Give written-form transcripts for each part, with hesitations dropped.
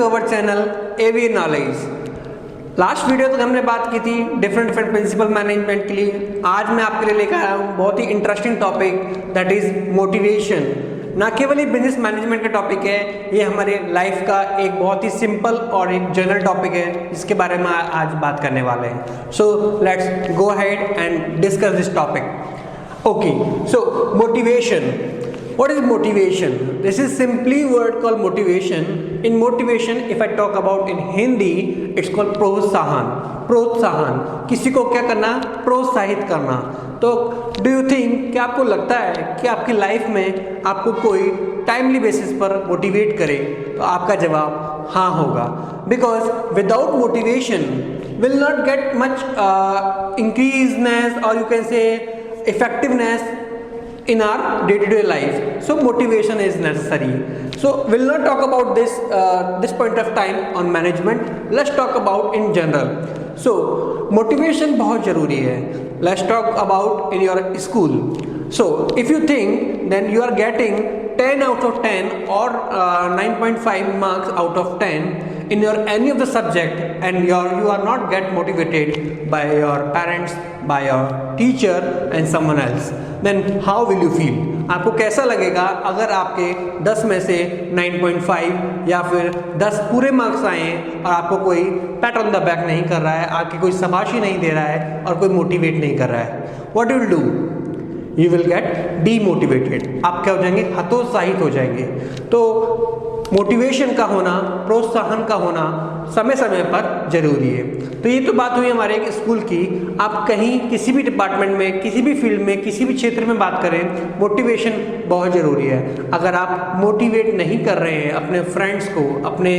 To our channel AVN Knowledge। Last video तक हमने बात की थी डिफरेंट प्रिंसिपल मैनेजमेंट के लिए। आज मैं आपके लिए लेकर आया हूँ बहुत ही interesting topic, that is motivation. ना केवल ये बिजनेस मैनेजमेंट का टॉपिक है, ये हमारे लाइफ का एक बहुत ही सिंपल और एक जनरल टॉपिक है जिसके बारे में आज बात करने वाले हैं। So let's go ahead and discuss this topic. Okay, so motivation. What is motivation? This is simply word called motivation. In motivation, if I talk about in Hindi, it's called प्रोत्साहन। प्रोत्साहन, किसी को क्या करना? प्रोत्साहित करना। तो do you think, क्या आपको लगता है कि आपकी लाइफ में आपको कोई टाइमली बेसिस पर मोटिवेट करे? तो आपका जवाब हाँ होगा, because without motivation will not get much increaseness और you can say effectiveness in our day-to-day life. So motivation is necessary. So we'll not talk about this point of time on management. Let's talk about in general. So motivation बहुत जरूरी है. Let's talk about in your school. So if you think, then you are getting 10 out of 10 or 9.5 marks out of 10 in your any of the subject, and you are not get motivated by your parents, by your teacher and someone else, then how will you feel? आपको कैसा लगेगा अगर आपके 10 में से 9.5 या फिर 10 पूरे मार्क्स आए और आपको कोई पैट ऑन द बैक नहीं कर रहा है, आपकी कोई शाबाशी नहीं दे रहा है और कोई मोटिवेट नहीं कर रहा है? What you will do? You will get demotivated. आप क्या हो जाएंगे? हतोत्साहित हो जाएंगे। तो मोटिवेशन का होना, प्रोत्साहन का होना समय समय पर जरूरी है। तो ये तो बात हुई हमारे एक स्कूल की। आप कहीं किसी भी डिपार्टमेंट में, किसी भी फील्ड में, किसी भी क्षेत्र में बात करें, मोटिवेशन बहुत ज़रूरी है। अगर आप मोटिवेट नहीं कर रहे हैं अपने फ्रेंड्स को, अपने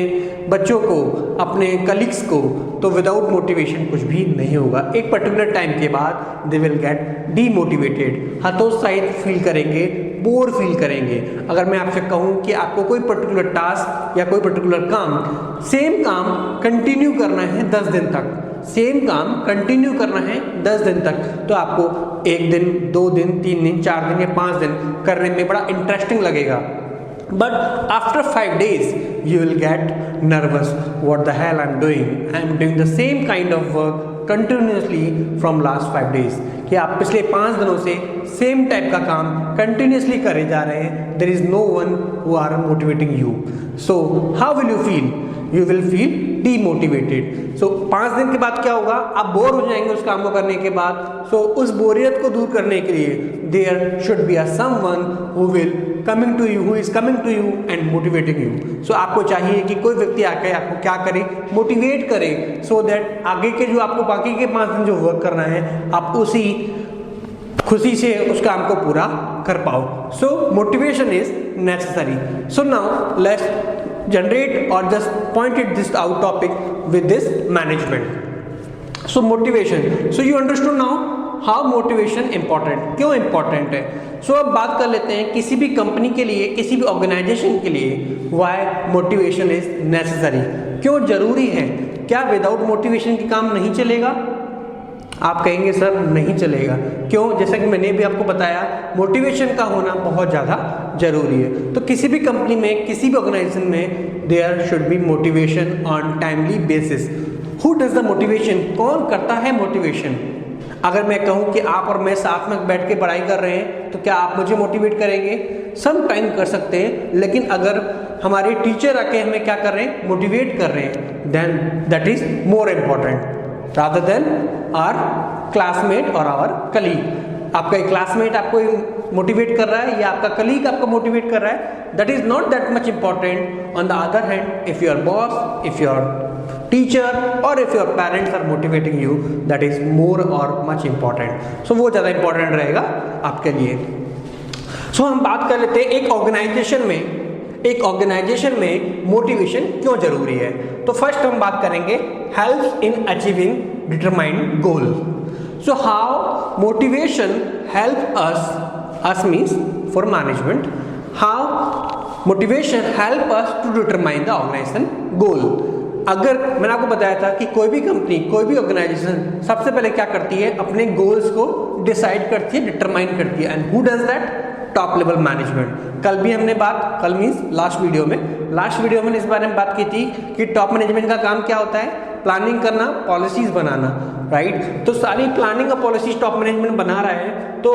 बच्चों को, अपने कलीग्स को, तो विदाउट मोटिवेशन कुछ भी नहीं होगा। एक पर्टिकुलर टाइम के बाद दे विल गेट डीमोटिवेटेड, हतोत्साहित फील करेंगे, बोर फील करेंगे। अगर मैं आपसे कहूँ कि आपको कोई पर्टिकुलर टास्क या कोई पर्टिकुलर काम, सेम काम कंटिन्यू करना है 10 दिन तक, सेम काम कंटिन्यू करना है 10 दिन तक, तो आपको 1 दिन, 2 दिन, 3 दिन, 4 दिन या 5 दिन करने में बड़ा इंटरेस्टिंग लगेगा। But after 5 days, you will get nervous. What the hell I'm doing? I'm doing the same kind of work continuously from last 5 days. कि आप पिछले 5 दिनों से सेम टाइप का काम कंटिन्यूसली करे जा रहे हैं। There is no one who are motivating you. So how will you feel? You will feel demotivated. So 5 दिन के बाद क्या होगा? आप बोर हो जाएंगे उस काम को करने के बाद। So उस बोरियत को दूर करने के लिए there should be a someone who will coming to you, who is coming to you and motivating you. So आपको चाहिए कि कोई व्यक्ति आके आपको क्या करे? मोटिवेट करे, so that आगे के जो आपको बाकी के 5 दिन जो वर्क करना है, आप उसी खुशी से उस काम को पूरा कर पाओ। So motivation is necessary. So now let's generate or just pointed this out topic with this management. So motivation. So you understood now how motivation important, क्यों important है? So अब बात कर लेते हैं किसी भी कंपनी के लिए, किसी भी ऑर्गेनाइजेशन के लिए why motivation is necessary, क्यों जरूरी है? क्या विदाउट मोटिवेशन की काम नहीं चलेगा? आप कहेंगे सर नहीं चलेगा, क्यों? जैसा कि मैंने भी आपको बताया, मोटिवेशन का होना बहुत ज़्यादा जरूरी है। तो किसी भी कंपनी में, किसी भी ऑर्गेनाइजेशन में there should be motivation on timely basis. Who does the motivation? कौन करता है मोटिवेशन? अगर मैं कहूँ कि आप और मैं साथ में बैठ के पढ़ाई कर रहे हैं, तो क्या आप मुझे मोटिवेट करेंगे? सम टाइम कर सकते हैं, लेकिन अगर हमारे टीचर आके हमें क्या कर रहे हैं? मोटिवेट कर रहे हैं, then that is more important rather than our classmate or our colleague. आपका एक क्लासमेट आपको मोटिवेट कर रहा है या आपका कलीग आपको मोटिवेट कर रहा है, that is not that much important. On the other hand, if your boss, if your teacher or if your parents are motivating you, that is more or much important. So वो ज़्यादा important रहेगा आपके लिए। So हम बात कर लेते हैं एक ऑर्गेनाइजेशन में मोटिवेशन क्यों जरूरी है। तो फर्स्ट हम बात करेंगे helps in achieving determined goal. So how motivation help us means for management, how motivation help us to determine the organisation goal. अगर मैंने आपको बताया था कि कोई भी कंपनी, कोई भी ऑर्गेनाइजेशन सबसे पहले क्या करती है? अपने गोल्स को डिसाइड करती है, डिटरमाइन करती है। And who does that? Top level management. कल भी हमने बात, कल मीन्स लास्ट वीडियो में इस बारे में बात की थी कि टॉप मैनेजमेंट का काम क्या होता है, प्लानिंग करना, पॉलिसीज बनाना, राइट। तो सारी प्लानिंग और पॉलिसीज टॉप मैनेजमेंट बना रहा है, तो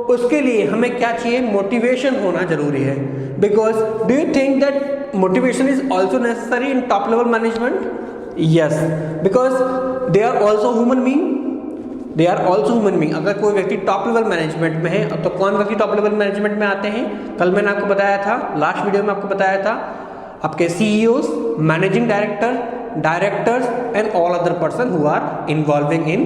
उसके लिए हमें क्या चाहिए, मोटिवेशन होना जरूरी है। Because do you think that motivation is also necessary in top level management? Yes, because they are also human being. अगर कोई व्यक्ति टॉप लेवल मैनेजमेंट में है तो कौन व्यक्ति टॉप लेवल मैनेजमेंट में आते हैं? कल मैंने आपको बताया था, लास्ट वीडियो में आपको बताया था, आपके CEOs, managing directors and all other person who are involving in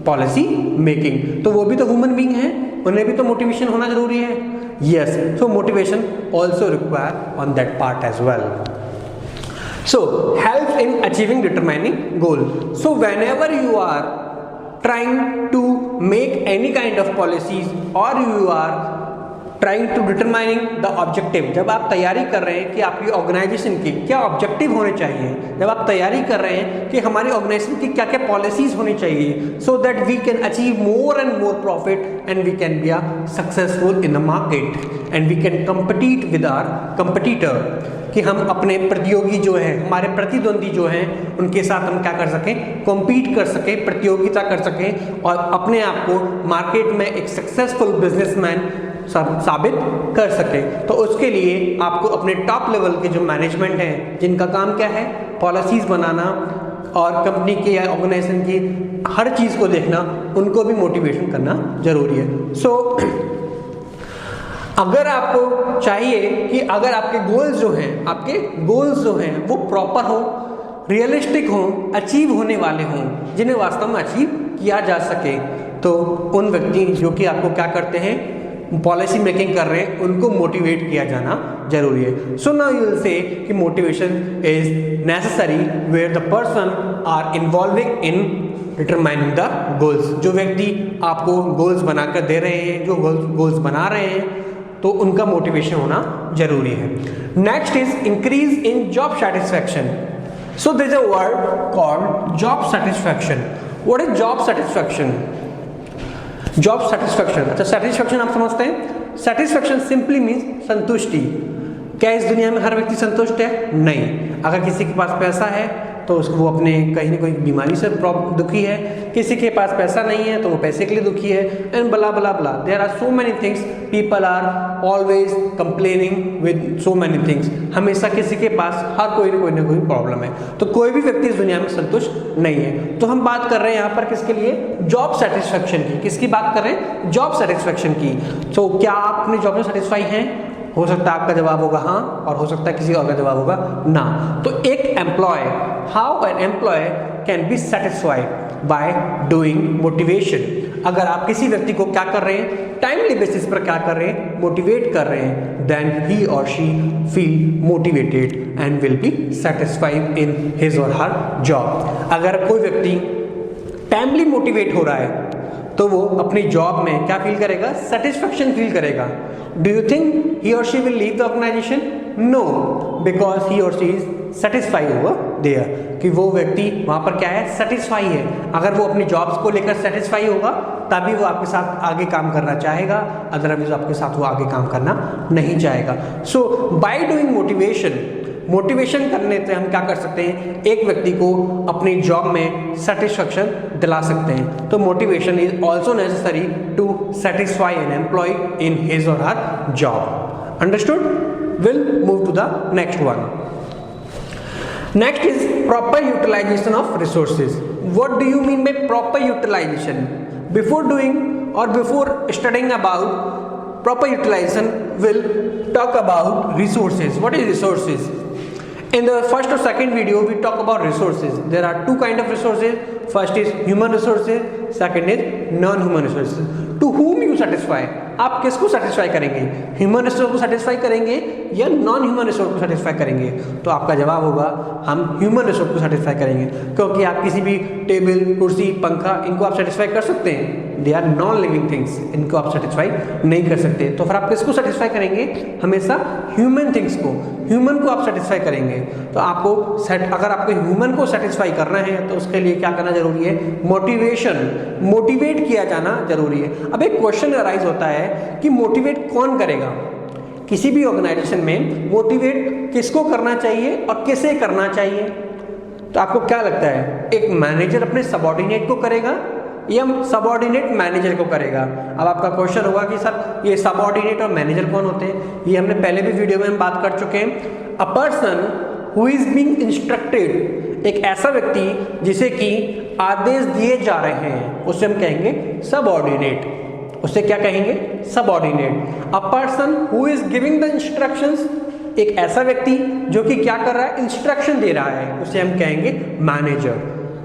policy making. तो वो भी तो ह्यूमन बीइंग है, उन्हें भी तो मोटिवेशन होना जरूरी है। Yes, so motivation also require on that part as well. So helps in achieving determining goal. So whenever you are trying to make any kind of policies or you are trying to determining the objective, जब आप तैयारी कर रहे हैं कि आपकी organisation की क्या ऑब्जेक्टिव होने चाहिए, जब आप तैयारी कर रहे हैं कि हमारी ऑर्गेनाइजेशन की क्या क्या पॉलिसीज होनी चाहिए, so that we can achieve more and more profit and we can be successful in the market and we can compete with our competitor, कि हम अपने प्रतियोगी जो है, हमारे प्रतिद्वंदी जो हैं, उनके साथ हम क्या कर सकें, कॉम्पीट कर सकें, प्रतियोगिता कर सकें और अपने आप को मार्केट में एक सक्सेसफुल बिजनेसमैन साबित कर सकें। तो उसके लिए आपको अपने टॉप लेवल के जो मैनेजमेंट हैं, जिनका काम क्या है, पॉलिसीज बनाना और कंपनी के या ऑर्गेनाइजेशन की हर चीज़ को देखना, उनको भी मोटिवेशन करना जरूरी है। सो अगर आपको चाहिए कि अगर आपके गोल्स जो हैं वो प्रॉपर हो, रियलिस्टिक हो, अचीव होने वाले हों, जिन्हें वास्तव में अचीव किया जा सके, तो उन व्यक्ति जो कि आपको क्या करते हैं, पॉलिसी मेकिंग कर रहे हैं, उनको मोटिवेट किया जाना जरूरी है। So now you will say कि motivation is necessary where the person are involving in determining the goals. जो व्यक्ति आपको गोल्स बनाकर दे रहे हैं, जो गोल्स बना रहे हैं, तो उनका मोटिवेशन होना जरूरी है। Next is increase in job satisfaction. So there is a word called job satisfaction. What is job satisfaction? Job satisfaction, अच्छा सेटिस्फैक्शन आप समझते हैं? सेटिस्फैक्शन सिंपली मीन्स संतुष्टि। क्या इस दुनिया में हर व्यक्ति संतुष्ट है? नहीं। अगर किसी के पास पैसा है तो उसको वो अपने कहीं ना कहीं बीमारी से दुखी है, किसी के पास पैसा नहीं है तो वो पैसे के लिए दुखी है, and blah blah blah. There are so many things, people are always complaining with so many things. हमेशा किसी के पास हर कोई ना कोई प्रॉब्लम है, तो कोई भी व्यक्ति इस दुनिया में संतुष्ट नहीं है। तो हम बात कर रहे हैं यहाँ पर किसके लिए? जॉब सेटिस्फैक्शन की। किसकी बात कर रहे हैं? जॉब सेटिस्फैक्शन की। तो क्या आप अपनी जॉब में सेटिस्फाई हैं? हो सकता है आपका जवाब होगा हाँ, और हो सकता है किसी और का जवाब होगा ना। तो एक employee, how an employee can be satisfied by doing motivation. अगर आप किसी व्यक्ति को क्या कर रहे हैं, टाइमली बेसिस पर क्या कर रहे हैं, मोटिवेट कर रहे हैं, then he or she feel motivated and will be satisfied in his or her job. अगर कोई व्यक्ति टाइमली मोटिवेट हो रहा है तो वो अपनी जॉब में क्या फील करेगा? सेटिस्फैक्शन फील करेगा। Do you think he or she will leave the organisation? No, because he or she is satisfied over there, कि वो व्यक्ति वहां पर क्या है, सेटिस्फाई है। अगर वो अपनी जॉब्स को लेकर सेटिस्फाई होगा तभी वो आपके साथ आगे काम करना चाहेगा, अदरवाइज आपके साथ वो आगे काम करना नहीं चाहेगा। सो बाय डूइंग मोटिवेशन करने से हम क्या कर सकते हैं, एक व्यक्ति को अपनी जॉब में सेटिस्फैक्शन दिला सकते हैं। तो motivation is also necessary to satisfy an employee in his or her job. Understood? Will move to the next one. Next is proper utilisation of resources. What do you mean by proper utilisation? Before doing or before studying about proper utilization, will talk about resources. What is resources? In the first or second video we talk about resources. There are two kind of resources. First is human resources, second is non-human resources. To whom you satisfy? आप किसको satisfy करेंगे? Human resource को satisfy करेंगे या non human resource को satisfy करेंगे? तो आपका जवाब होगा हम ह्यूमन रिसोर्स को सेटिस्फाई करेंगे, क्योंकि आप किसी भी टेबल, कुर्सी, पंखा, इनको आप सेटिस्फाई कर सकते हैं? They are non living things, इनको आप सेटिस्फाई नहीं कर सकते। तो फिर आप किसको सेटिस्फाई करेंगे? हमेशा ह्यूमन थिंग्स को, ह्यूमन को आप सेटिस्फाई करेंगे। तो आपको अगर आपको ह्यूमन को सेटिस्फाई करना है तो उसके लिए क्या करना जरूरी है? मोटिवेशन, मोटिवेट किया जाना जरूरी है। अब एक क्वेश्चन अराइज होता है कि मोटिवेट कौन करेगा? किसी भी ऑर्गेनाइजेशन में मोटिवेट किसको करना चाहिए और किसे करना चाहिए? तो आपको क्या लगता है, एक मैनेजर अपने सबऑर्डिनेट को करेगा या सबऑर्डिनेट मैनेजर को करेगा? अब आपका क्वेश्चन होगा कि सर ये सबऑर्डिनेट और मैनेजर कौन होते हैं? ये हमने पहले भी वीडियो में हम बात कर चुके हैं। A person who is being instructed, एक ऐसा व्यक्ति जिसे कि आदेश दिए जा रहे हैं, उसे हम कहेंगे सबऑर्डिनेट। उसे क्या कहेंगे? Subordinate. A person who is giving the instructions, एक ऐसा व्यक्ति जो कि क्या कर रहा है? इंस्ट्रक्शन दे रहा है, उसे हम कहेंगे मैनेजर,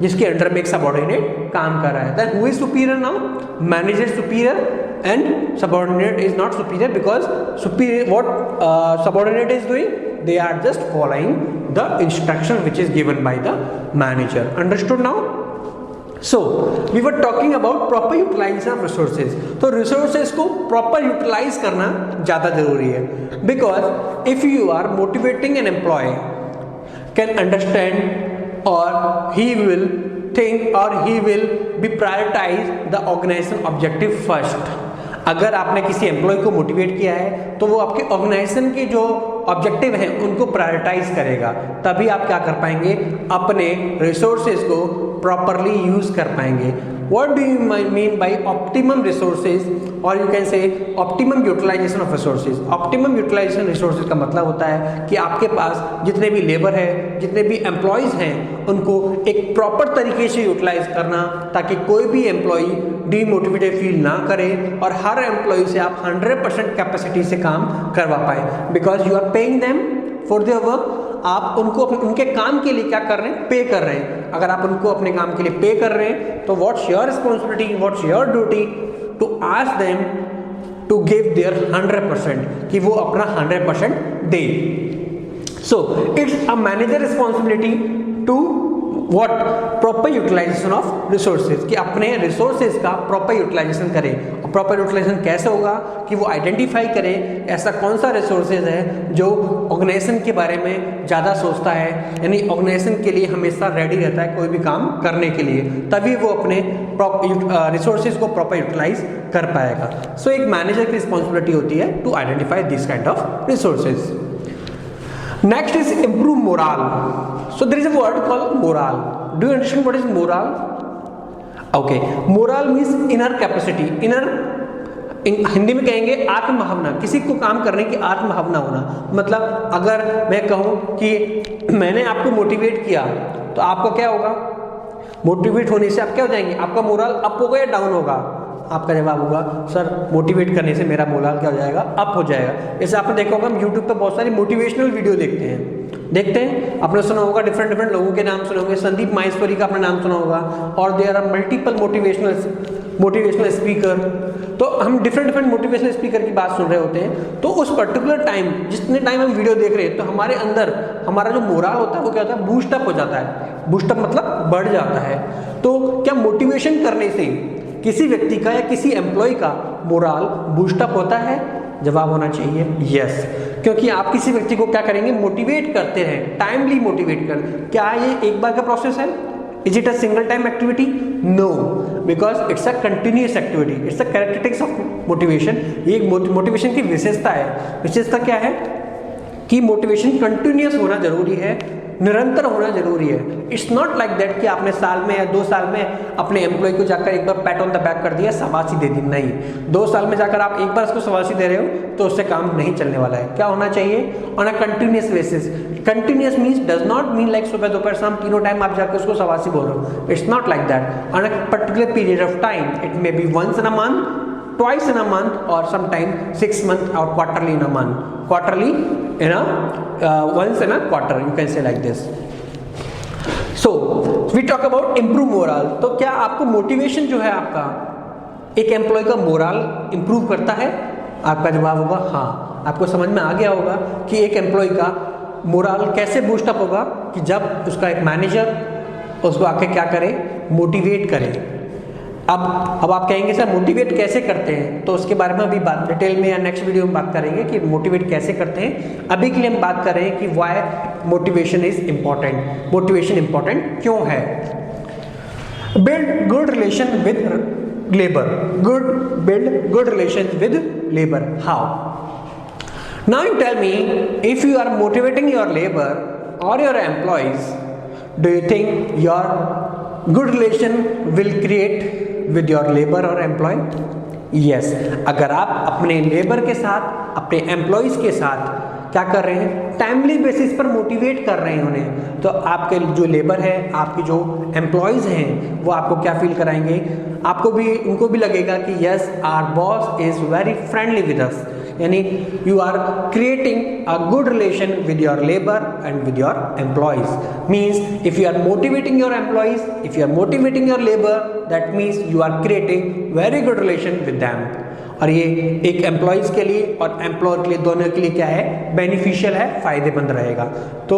जिसके अंडर में एक सबऑर्डिनेट काम कर रहा है। Then who is superior now? Manager superior and subordinate is not superior, because superior what subordinate is doing? They are just following the instruction which is given by the manager. Understood now? So we were talking about proper utilization of resources. तो resources को proper utilize करना ज़्यादा जरूरी है, because if you are motivating an employee can understand or he will think or he will be prioritize the organization objective first. अगर आपने किसी employ को मोटिवेट किया है तो वो आपके ऑर्गेनाइजेशन के जो ऑब्जेक्टिव हैं उनको प्रायोरिटाइज करेगा, तभी आप क्या कर पाएंगे? अपने रिसोर्सेज को प्रॉपरली यूज कर पाएंगे। What do you mean by optimum resources or you can say optimum utilization of resources? Optimum utilization resources का मतलब होता है कि आपके पास जितने भी लेबर है, जितने भी एम्प्लॉयज हैं, उनको एक प्रॉपर तरीके से यूटिलाइज करना, ताकि कोई भी एम्प्लॉय डीमोटिवेटेड फील ना करे और हर एम्प्लॉय से आप 100% कैपेसिटी से काम करवा पाए, because you are paying them for their work. आप उनको उनके काम के लिए क्या कर रहे हैं? पे कर रहे हैं। अगर आप उनको अपने काम के लिए पे कर रहे हैं तो what's your responsibility, what's your duty to ask them to give their 100%, कि वो अपना 100% दे। So it's a manager responsibility to what? Proper utilisation of resources, कि अपने रिसोर्सेज का प्रॉपर यूटिलाइजेशन करें। और प्रॉपर यूटिलाइजेशन कैसे होगा? कि वो आइडेंटिफाई करें ऐसा कौन सा रिसोर्सेज है जो ऑर्गेनाइजेशन के बारे में ज़्यादा सोचता है, यानी ऑर्गेनाइजेशन के लिए हमेशा रेडी रहता है कोई भी काम करने के लिए, तभी वो अपने रिसोर्सेज को प्रॉपर यूटिलाइज कर पाएगा। सो एक मैनेजर की रिस्पॉन्सिबिलिटी होती है to identify this kind of resources. Next is improve morale. So there is a word called morale. Do you understand what is morale? Okay, morale means inner capacity. Inner Hindi में कहेंगे आत्म भावना, किसी को काम करने की आत्म भावना होना। मतलब अगर मैं कहूँ कि मैंने आपको मोटिवेट किया तो आपका क्या होगा? मोटिवेट होने से आप क्या हो जाएंगे? आपका मोरल अप होगा या डाउन होगा? आपका जवाब होगा सर मोटिवेट करने से मेरा मोरल क्या हो जाएगा? अप हो जाएगा। जैसे आपने देखा होगा हम यूट्यूब पे बहुत सारी मोटिवेशनल वीडियो देखते हैं। आपने सुना होगा डिफरेंट लोगों के नाम सुने होंगे, संदीप माहेश्वरी का आपने नाम सुना होगा, और there are multiple motivational speaker. तो हम डिफरेंट मोटिवेशनल स्पीकर की बात सुन रहे होते हैं, तो उस पर्टिकुलर टाइम जितने टाइम हम वीडियो देख रहे हैं तो हमारे अंदर हमारा जो मोरल होता है वो क्या होता है? बूस्टअप हो जाता है। बूस्टअप मतलब बढ़ जाता है। तो क्या मोटिवेशन करने से किसी व्यक्ति का या किसी एम्प्लॉय का मोरल बूस्टअप होता है? जवाब होना चाहिए यस, क्योंकि आप किसी व्यक्ति को क्या करेंगे? मोटिवेट करते रहें, टाइमली मोटिवेट कर। क्या ये एक बार का प्रोसेस है? Is it a single time activity? No, because it's a continuous activity, it's a characteristics of motivation. ये मोटिवेशन की विशेषता है। विशेषता क्या है? कि मोटिवेशन कंटिन्यूअस होना जरूरी है, निरंतर होना जरूरी है। इट्स नॉट लाइक दैट कि आपने साल में या 2 साल में अपने एम्प्लॉय को जाकर एक बार पैट ऑन द बैक कर दिया, शाबाशी दे दी। नहीं, 2 साल में जाकर आप एक बार उसको शाबाशी दे रहे हो तो उससे काम नहीं चलने वाला है। क्या होना चाहिए? On a continuous basis. Continuous means does not mean like सुबह दोपहर शाम तीनों टाइम आप जाकर उसको शाबाशी बोल रहे हो। It's not like that. On a particular period of time, it may be once in a month, twice in a month, or sometime 6 months or quarterly in a month, quarterly in a once in a quarter, you can say like this. So we talk about improve morale. तो क्या आपको motivation जो है आपका एक employ का moral improve करता है? आपका जवाब होगा हाँ। आपको समझ में आ गया होगा कि एक एम्प्लॉय का मोरल कैसे बूस्टअप होगा, कि जब उसका एक मैनेजर उसको आके क्या करे? मोटिवेट करे। अब आप कहेंगे सर मोटिवेट कैसे करते हैं, तो उसके बारे में अभी बात डिटेल में या नेक्स्ट वीडियो में बात करेंगे कि मोटिवेट कैसे करते हैं। अभी के लिए हम बात कर रहे हैं कि why motivation is important. Motivation important क्यों है? Build good relation with labour, build good relation with labour. How? Now you tell me, if you are motivating your labour or your employees, do you think your good relation will create with your labour or employee? Yes. अगर आप अपने labour के साथ, अपने employees के साथ क्या कर रहे हैं, टाइमली बेसिस पर मोटिवेट कर रहे हैं उन्हें, तो आपके जो लेबर है, आपके जो एम्प्लॉयज हैं, वो आपको क्या फील कराएंगे, आपको भी, उनको भी लगेगा कि yes our boss is very friendly with us. यानी you are creating a good relation with your labor and with your employees. Means if you are motivating your employees, if you are motivating your labor, that means you are creating very good relation with them. और ये एक employees के लिए और employer के लिए, दोनों के लिए क्या है, बेनिफिशियल है, फ़ायदेमंद रहेगा। तो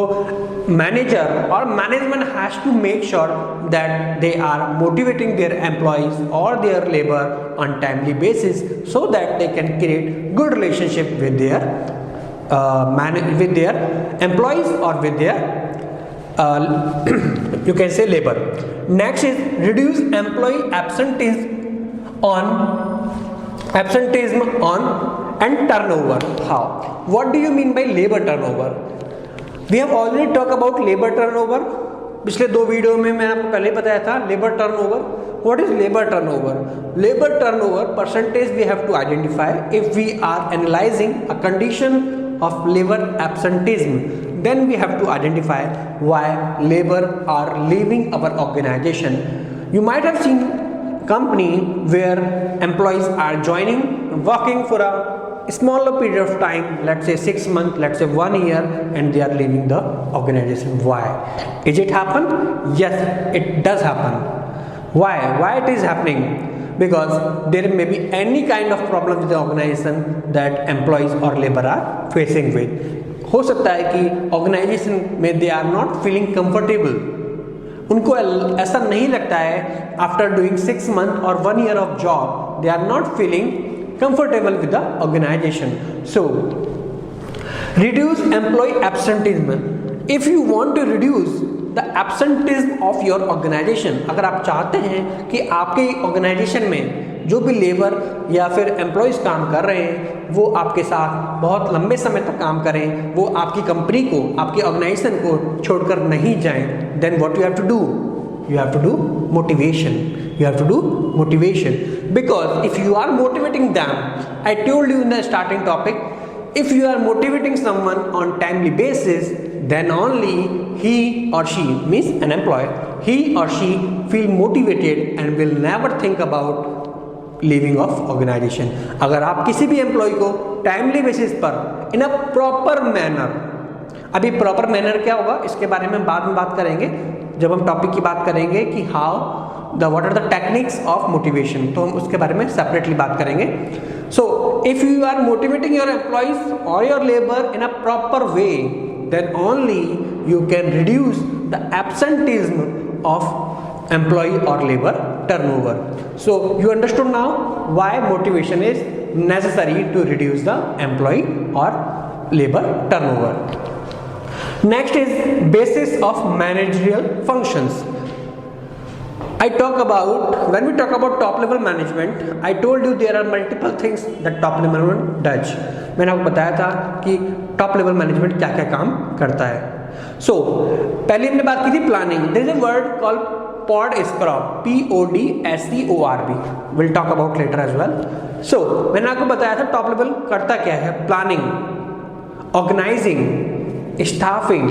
manager or management has to make sure that they are motivating their employees or their labour on timely basis, so that they can create good relationship with their employees or with their you can say labor. Next is reduce employee absenteeism on and turnover. How? What do you mean by labor turnover? We have already talked about labor turnover. पिछले 2 video में मैं आपको पहले बताया था labor turnover. What is labor turnover? Labor turnover percentage we have to identify if we are analyzing a condition of labor absenteeism. Then we have to identify why labor are leaving our organization. You might have seen company where employees are joining, working for a smaller period of time, let's say 6 months, let's say 1 year, and they are leaving the organization. Why? Is it happen? Yes, it does happen. Why it is happening? Because there may be any kind of problem with the organization that employees or labor are facing with. हो सकता है कि organisation में they are not feeling comfortable. उनको ऐसा नहीं लगता है आफ्टर डूइंग 6 months और 1 year of job, they are not feeling comfortable with the organization. So reduce employee absenteeism. If you want to reduce the absenteeism of your organization, अगर आप चाहते हैं कि आपके ऑर्गेनाइजेशन में जो भी लेबर या फिर एम्प्लॉयज़ काम कर रहे हैं वो आपके साथ बहुत लंबे समय तक काम करें, वो आपकी कंपनी को, आपकी ऑर्गेनाइजेशन को छोड़कर नहीं जाएं, then what you have to do? You have to do motivation. You have to do motivation because if you are motivating them, I told you in the starting topic, if you are motivating someone on timely basis, then only he or she, means an employee, he or she feel motivated and will never think about leaving of organisation. अगर आप किसी भी employee को timely basis पर in a proper manner, अभी proper manner क्या होगा इसके बारे में बाद में बात करेंगे जब हम टॉपिक की बात करेंगे कि how what are the techniques of motivation, तो हम उसके बारे में सेपरेटली बात करेंगे. So if you are motivating your employees or your labour in a proper way, then only you can reduce the absenteeism of employee or labor turnover. So you understood now why motivation is necessary to reduce the employee or labor turnover. Next is basis of managerial functions. I talk about, when we talk about top level management, I told you there are multiple things that top level management does. मैंने आपको बताया था कि top level management क्या क्या काम करता है. So पहले हमने बात की थी planning. There is a word called pod scrub, PODSCORB. We'll talk about later as well. So मैंने आपको बताया था टॉप लेवल करता क्या है, planning, organising, staffing,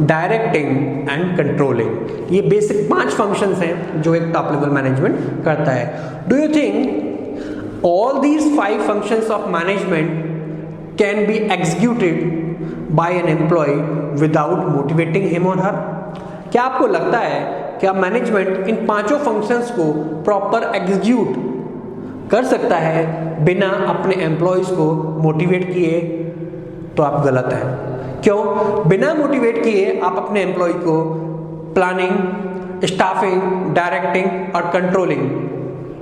directing and controlling. ये बेसिक 5 फंक्शंस हैं जो एक टॉप लेवल मैनेजमेंट करता है. Do you think all these 5 functions of management can be executed by an employee without motivating him or her? क्या आपको लगता है क्या मैनेजमेंट इन 5 फंक्शंस को प्रॉपर एग्जीक्यूट कर सकता है बिना अपने एम्प्लॉयज़ को मोटिवेट किए? तो आप गलत हैं. क्यों? बिना मोटिवेट किए आप अपने एम्प्लॉय को प्लानिंग, स्टाफिंग, डायरेक्टिंग और कंट्रोलिंग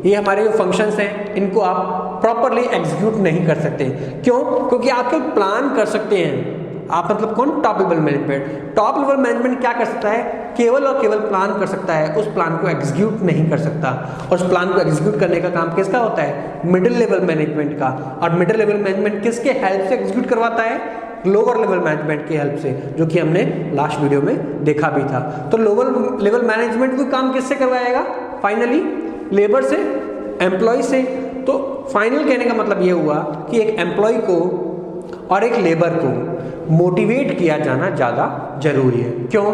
ये हमारे जो फंक्शंस हैं इनको आप प्रॉपरली एग्जीक्यूट नहीं कर सकते। क्यों? क्योंकि आप केवल प्लान कर सकते हैं। आप मतलब कौन? Top level management. Top level management क्या कर सकता है? केवल और केवल प्लान कर सकता है, उस प्लान को एग्जीक्यूट नहीं कर सकता। और उस प्लान को एग्जीक्यूट करने का काम किसका होता है? मिडिल लेवल मैनेजमेंट का। और मिडिल लेवल मैनेजमेंट किसके हेल्प से एग्जीक्यूट करवाता है? लोअर लेवल मैनेजमेंट की हेल्प से, जो कि हमने लास्ट वीडियो में देखा भी था। तो लोअर लेवल मैनेजमेंट को काम किससे करवाएगा? फाइनली लेबर से, एम्प्लॉय से। तो फाइनल कहने का मतलब ये हुआ कि एक एम्प्लॉय को और एक लेबर को मोटिवेट किया जाना ज़्यादा जरूरी है। क्यों?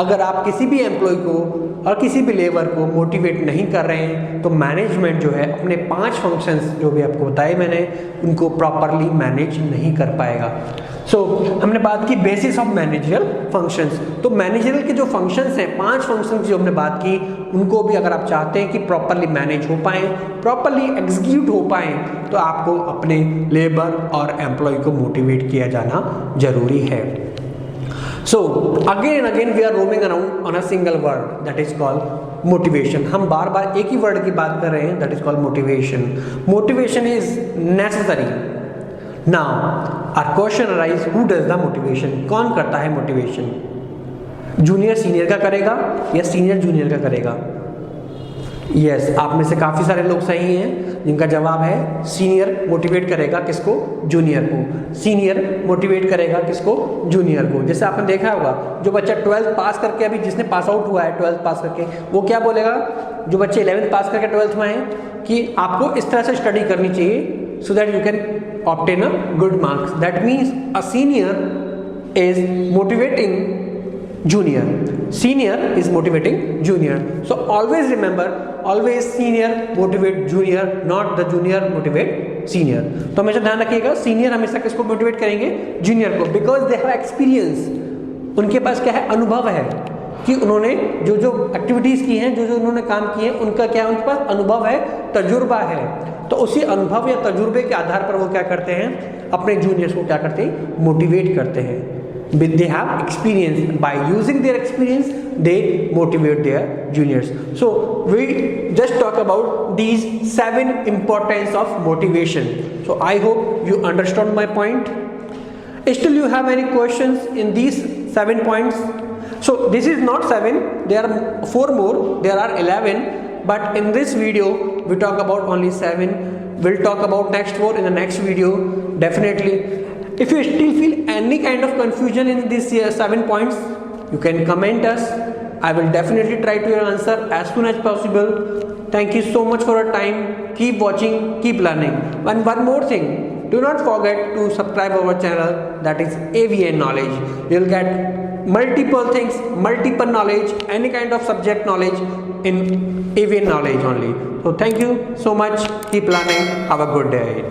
अगर आप किसी भी एम्प्लॉय को और किसी भी लेबर को मोटिवेट नहीं कर रहे हैं तो मैनेजमेंट जो है अपने 5 फंक्शंस जो भी आपको बताए मैंने उनको प्रॉपरली मैनेज नहीं कर पाएगा। हमने बात की बेसिस ऑफ मैनेजरियल फंक्शंस। तो मैनेजरियल के जो फंक्शंस हैं, 5 फंक्शंस जो हमने बात की, उनको भी अगर आप चाहते हैं कि प्रॉपरली मैनेज हो पाएँ, प्रॉपरली एग्जीक्यूट हो पाएँ, तो आपको अपने लेबर और एम्प्लॉय को मोटिवेट किया जाना जरूरी है। Again and again we are roaming around on a single word that is called motivation. हम बार बार एक ही वर्ड की बात कर रहे हैं, that is called motivation. Motivation is necessary. Now our question arise, who does the motivation? कौन करता है मोटिवेशन? जूनियर सीनियर का करेगा या सीनियर जूनियर का करेगा? यस, आप में से काफी सारे लोग सही हैं जिनका जवाब है सीनियर मोटिवेट करेगा किसको? जूनियर को। सीनियर मोटिवेट करेगा किसको? जूनियर को। जैसे आपने देखा होगा, जो बच्चा 12th पास करके, अभी जिसने पास आउट हुआ है 12th पास करके, वो क्या बोलेगा? जो बच्चे 11th पास करके 12th में हैं कि आपको इस तरह से स्टडी करनी चाहिए so that you can obtain a good marks. That means a senior is motivating junior. Senior is motivating junior. So always remember, always senior motivate junior, not the junior motivate senior. तो हमेशा ध्यान रखिएगा, senior हमेशा किसको motivate करेंगे? Junior को, because they have experience. उनके पास क्या है? अनुभव है कि उन्होंने जो जो एक्टिविटीज की हैं, जो जो उन्होंने काम किए हैं, उनका क्या है? उनके पास अनुभव है, तजुर्बा है। तो उसी अनुभव या तजुर्बे के आधार पर वो क्या करते हैं? अपने जूनियर्स को क्या करते हैं? मोटिवेट करते हैं। They have experience. By using their experience, they motivate their juniors. So we just talk about these 7 importance of motivation. So I hope you understand my point. Still you have any questions in these 7 points? So this is not 7, there are 4 more, there are 11, but in this video we talk about only 7. We'll talk about next 4 in the next video, definitely. If you still feel any kind of confusion in these 7 points, you can comment us. I will definitely try to answer as soon as possible. Thank you so much for your time. Keep watching, keep learning. And one more thing, do not forget to subscribe our channel, that is AVN Knowledge. You'll get multiple things, multiple knowledge, any kind of subject knowledge in AVN Knowledge only. So thank you so much. Keep learning. Have a good day.